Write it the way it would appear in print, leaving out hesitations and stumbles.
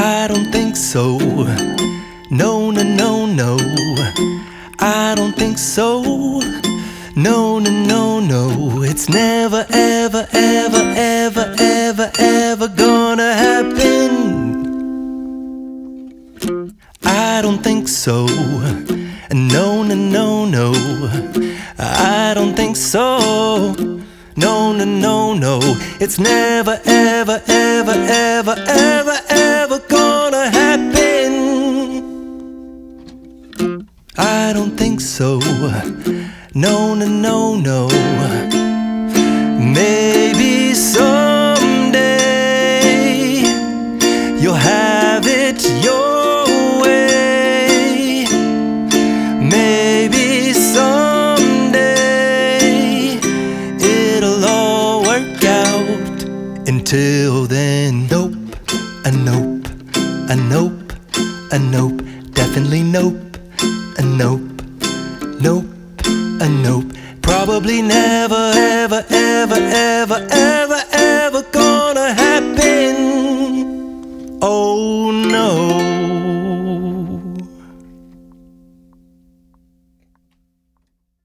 I don't think so. No, no, no, no. I don't think so. No, no, no, no. It's never, ever, ever, ever, ever, ever gonna happen. I don't think so. No, no, no, no. I don't think so. No, no, no, no. It's never, ever, ever, ever, ever, ever gonna happen. I don't think so. No, no, no, no. Maybe someday you'll have it your way. Maybe someday it'll all work out. Until then, nope, a nope, a nope, a nope, definitely nope, a nope, nope, a nope. Probably never, ever, ever, ever, ever, ever gonna happen. Oh,